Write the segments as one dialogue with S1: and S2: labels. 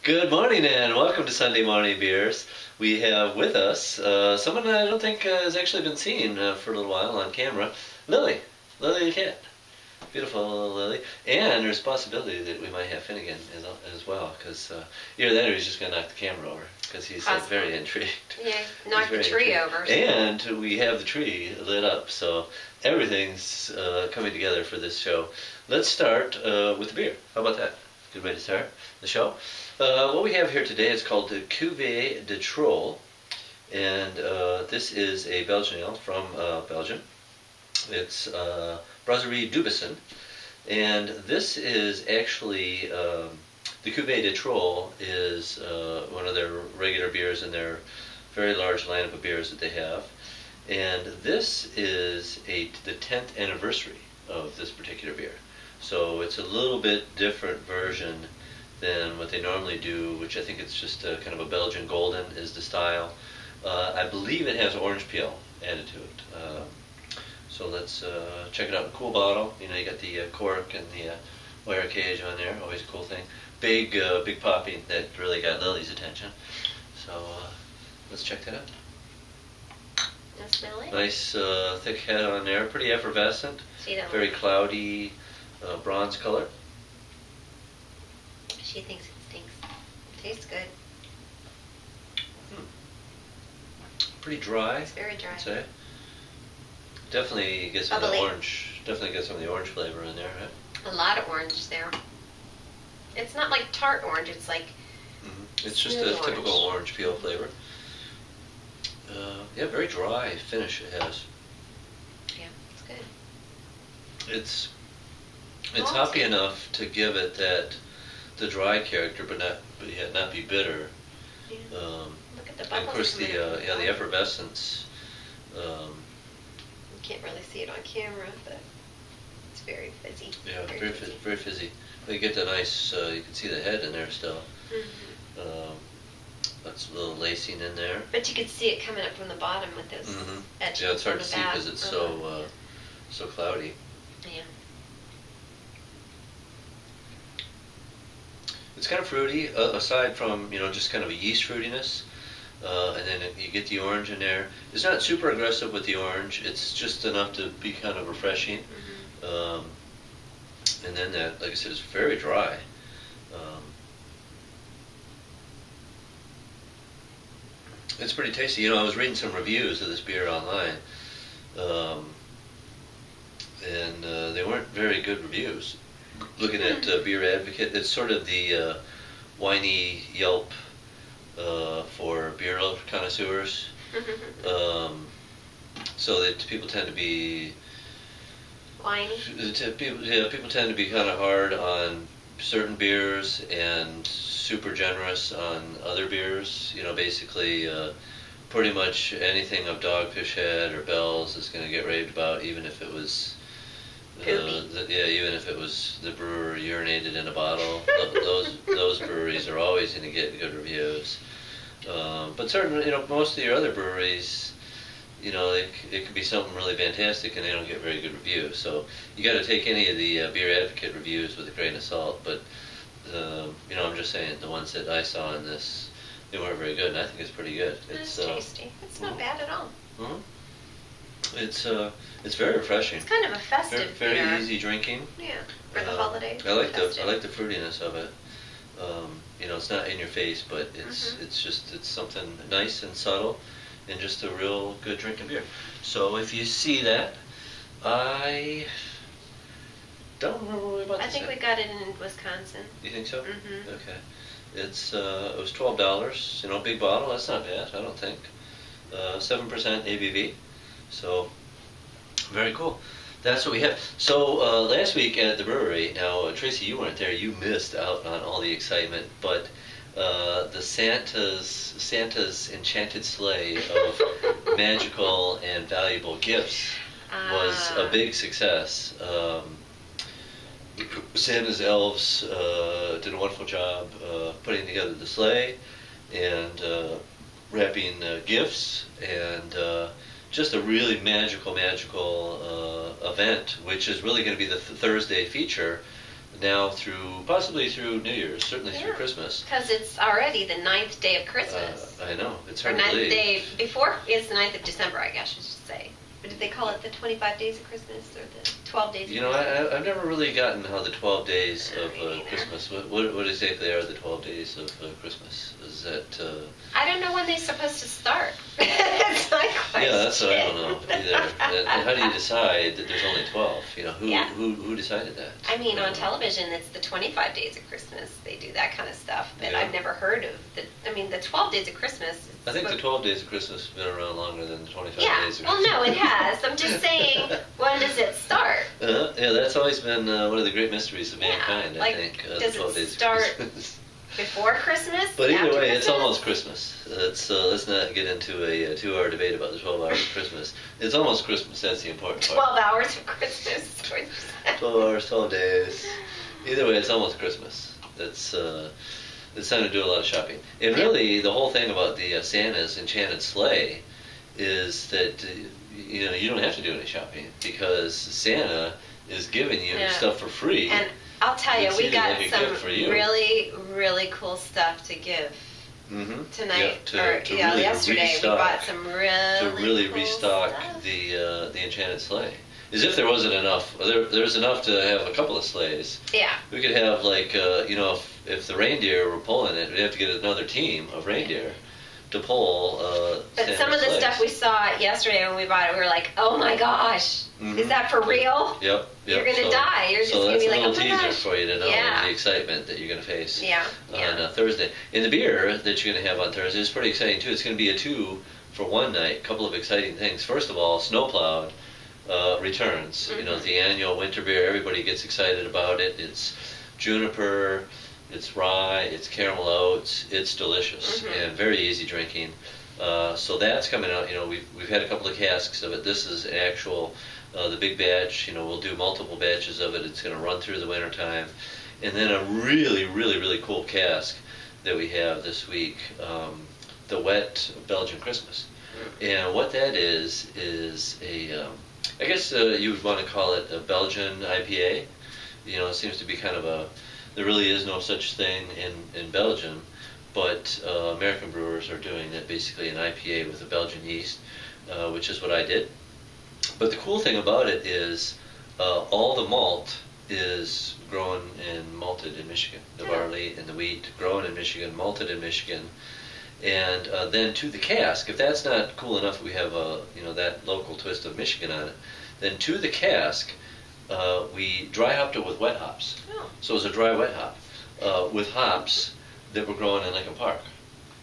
S1: Good morning and welcome to Sunday Morning Beers. We have with us someone I don't think has actually been seen for a little while on camera, Lily. Lily the cat. Beautiful Lily. And there's a possibility that we might have Finnegan as well, because either that or he's just going to knock the camera over, because he's very intrigued.
S2: Yeah, knock the tree over.
S1: And we have the tree lit up, so everything's coming together for this show. Let's start with the beer. How about that? Good way to start the show. What we have here today is called the Cuvée de Troll, and this is a Belgian ale from Belgium. It's Brasserie Dubisson, and this is actually the Cuvée de Troll is one of their regular beers in their very large lineup of beers that they have, and this is the 10th anniversary of this particular beer. So it's a little bit different version than what they normally do, which I think it's just kind of a Belgian golden is the style. I believe it has orange peel added to it. So let's check it out. A cool bottle. You know, you got the cork and the wire cage on there. Always a cool thing. Big popping that really got Lily's attention. So let's check that out.
S2: Let's smell it.
S1: Nice thick head on there. Pretty effervescent.
S2: See that
S1: very
S2: one?
S1: cloudy bronze color.
S2: She thinks it stinks. Tastes good.
S1: Pretty dry.
S2: It's very dry.
S1: I'd say. Definitely get some of the
S2: Bubbly.
S1: orange. Definitely get some of the orange flavor in there, right?
S2: A lot of orange there. It's not like tart orange. It's like
S1: It's just
S2: smooth
S1: a typical orange peel flavor. Yeah, very dry finish it has.
S2: Yeah, it's good.
S1: It's hoppy enough to give it the dry character, but yet not be bitter.
S2: Yeah. Look at the bubbles.
S1: And of course the the effervescence.
S2: You can't really see it on camera, but it's very fizzy.
S1: Yeah, very fizzy. You get the nice. You can see the head in there still. That's a little lacing in there.
S2: But you could see it coming up from the bottom with those etchings.
S1: Yeah, it's hard
S2: on
S1: to
S2: the
S1: see
S2: back.
S1: because it's so cloudy.
S2: Yeah.
S1: It's kind of fruity, aside from just kind of a yeast fruitiness, and then you get the orange in there. It's not super aggressive with the orange. It's just enough to be kind of refreshing. And then that, like I said, is very dry. It's pretty tasty. I was reading some reviews of this beer online, and they weren't very good reviews. Looking at Beer Advocate, it's sort of the whiny Yelp for beer connoisseurs. So that people tend to be
S2: Whiny.
S1: People tend to be kind of hard on certain beers and super generous on other beers. Basically pretty much anything of Dogfish Head or Bell's is going to get raved about, even if it was even if it was the brewer urinated in a bottle. those breweries are always going to get good reviews. But certainly, most of your other breweries, it could be something really fantastic and they don't get very good reviews. So you got to take any of the Beer Advocate reviews with a grain of salt. But I'm just saying the ones that I saw in this, they weren't very good, and I think it's pretty good.
S2: It's tasty. It's not bad at all.
S1: It's very refreshing.
S2: It's kind of a festive
S1: very
S2: beer.
S1: easy drinking.
S2: Yeah, for the holidays.
S1: I like the fruitiness of it. It's not in your face, but it's something nice and subtle, and just a real good drinking beer. So if you see that, I don't remember what we bought this.
S2: I think we got it in Wisconsin.
S1: You think so? Okay. It was $12. Big bottle. That's not bad. I don't think. 7% ABV. So very cool. That's what we have. So last week at the brewery, now Tracy, you weren't there. You missed out on all the excitement, but the Santa's Enchanted Sleigh of magical and valuable gifts was a big success. Santa's elves did a wonderful job putting together the sleigh and wrapping gifts, and just a really magical event, which is really going to be the Thursday feature now possibly through New Year's, certainly through
S2: Yeah.
S1: Christmas.
S2: Because it's already the 9th day of Christmas.
S1: I know, it's
S2: Or
S1: hard to
S2: 9th
S1: believe.
S2: day before, it's the 9th of December, I guess I should say. But did they call it the 25 days of Christmas or the 12 days of
S1: You know,
S2: Christmas?
S1: I've never really gotten how the 12 days of
S2: Me neither.
S1: Christmas, what exactly are the 12 days of Christmas? Is that,
S2: I don't know when they're supposed to start. That's my question.
S1: yeah, that's what I don't know either. And how do you decide that there's only 12? You know,
S2: Yeah.
S1: who decided that?
S2: I mean, on television, it's the 25 days of Christmas. They do that kind of stuff, but
S1: Yeah.
S2: I've never heard of the 12 days of Christmas.
S1: I think the 12 days of Christmas have been around longer than the 25
S2: Yeah,
S1: days of
S2: well,
S1: Christmas.
S2: no, it has. I'm just saying, when does it start?
S1: Yeah, that's always been one of the great mysteries of
S2: Yeah,
S1: mankind,
S2: like,
S1: I think.
S2: does
S1: the 12
S2: it
S1: days
S2: start
S1: of Christmas.
S2: Before Christmas?
S1: But either
S2: After
S1: way, it's
S2: Christmas?
S1: almost Christmas. Let's not get into a 2-hour debate about the 12 hours of Christmas. It's almost Christmas. That's the important part.
S2: 12 hours of Christmas. is what you said.
S1: 12 hours, 12 days. Either way, it's almost Christmas. It's time to do a lot of shopping. And really, the whole thing about the Santa's Enchanted Sleigh is that you don't have to do any shopping because Santa is giving you
S2: Yeah.
S1: stuff for free.
S2: And I'll tell you,
S1: It's
S2: we
S1: either
S2: got
S1: like a
S2: some
S1: gift for you.
S2: really, really cool stuff to give
S1: Mm-hmm.
S2: tonight.
S1: To really
S2: yesterday.
S1: restock,
S2: We bought some really,
S1: to really
S2: cool
S1: restock
S2: stuff.
S1: the Enchanted Sleigh. As if there wasn't enough. There's enough to have a couple of sleighs.
S2: Yeah.
S1: We could have if the reindeer were pulling it, we'd have to get another team of reindeer to pull.
S2: But
S1: Santa's
S2: some of the
S1: sleighs.
S2: stuff we saw yesterday when we bought it, we were like, oh my gosh,
S1: Mhm.
S2: is that for real?
S1: Yep.
S2: You're going to die. You're just
S1: So
S2: going to
S1: that's
S2: be
S1: a
S2: like, oh
S1: little
S2: my
S1: teaser
S2: gosh.
S1: for you to know
S2: Yeah.
S1: the excitement that you're going to face
S2: Yeah.
S1: on Thursday. And the beer that you're going to have on Thursday is pretty exciting too. It's going to be a 2 for 1 night. A couple of exciting things. First of all, Snowplowed returns.
S2: Mhm.
S1: You know, the annual winter beer. Everybody gets excited about it. It's juniper, it's rye, it's caramel oats. It's delicious
S2: Mhm.
S1: and very easy drinking. So that's coming out. You know, we've had a couple of casks of it. This is actual. The big batch, we'll do multiple batches of it. It's going to run through the winter time. And then a really, really, really cool cask that we have this week, the Wet Belgian Christmas. And what that is a, I guess you would want to call it a Belgian IPA. It seems to be kind of there really is no such thing in Belgium, but American brewers are doing it, basically an IPA with a Belgian yeast, which is what I did. But the cool thing about it is all the malt is grown and malted in Michigan. The barley and the wheat grown in Michigan, malted in Michigan. And then to the cask, if that's not cool enough, we have that local twist of Michigan on it. Then to the cask, we dry hopped it with wet hops.
S2: Oh.
S1: So it was a dry wet hop with hops that were grown in Lincoln Park.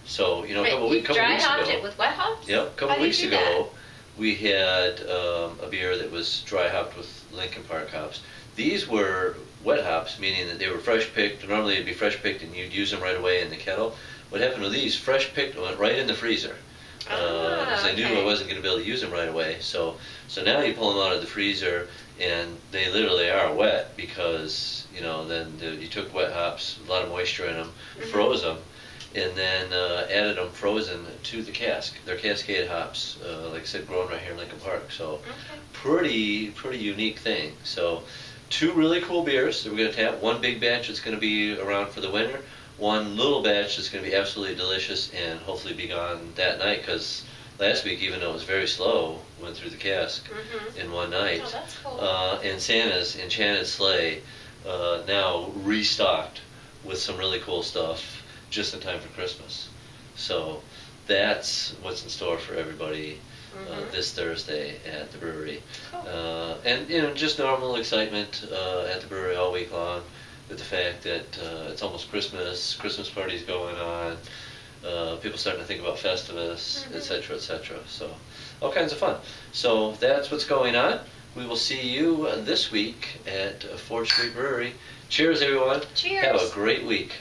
S1: So a couple
S2: you
S1: weeks
S2: dry
S1: ago.
S2: hopped it with wet hops?
S1: Yep, a couple
S2: How do you
S1: weeks
S2: do
S1: ago, we had a beer that was dry hopped with Lincoln Park hops. These were wet hops, meaning that they were fresh picked. Normally it'd be fresh picked and you'd use them right away in the kettle. What happened with these, fresh picked went right in the freezer. Because I knew I wasn't going to be able to use them right away. So now you pull them out of the freezer and they literally are wet because, then you took wet hops, a lot of moisture in them, froze them, and then added them frozen to the cask. They're Cascade hops, like I said, grown right here in Lincoln Park. So pretty unique thing. So 2 really cool beers that we're going to tap. 1 big batch that's going to be around for the winter. 1 little batch that's going to be absolutely delicious and hopefully be gone that night, because last week, even though it was very slow, went through the cask in 1 night.
S2: Oh, that's cool.
S1: And Santa's Enchanted Sleigh now restocked with some really cool stuff just in time for Christmas. So that's what's in store for everybody this Thursday at the brewery.
S2: Cool.
S1: And just normal excitement at the brewery all week long with the fact that it's almost Christmas parties going on, people starting to think about Festivus, etc., etc. So all kinds of fun. So that's what's going on. We will see you this week at 4th Street Brewery. Cheers, everyone.
S2: Cheers.
S1: Have a great week.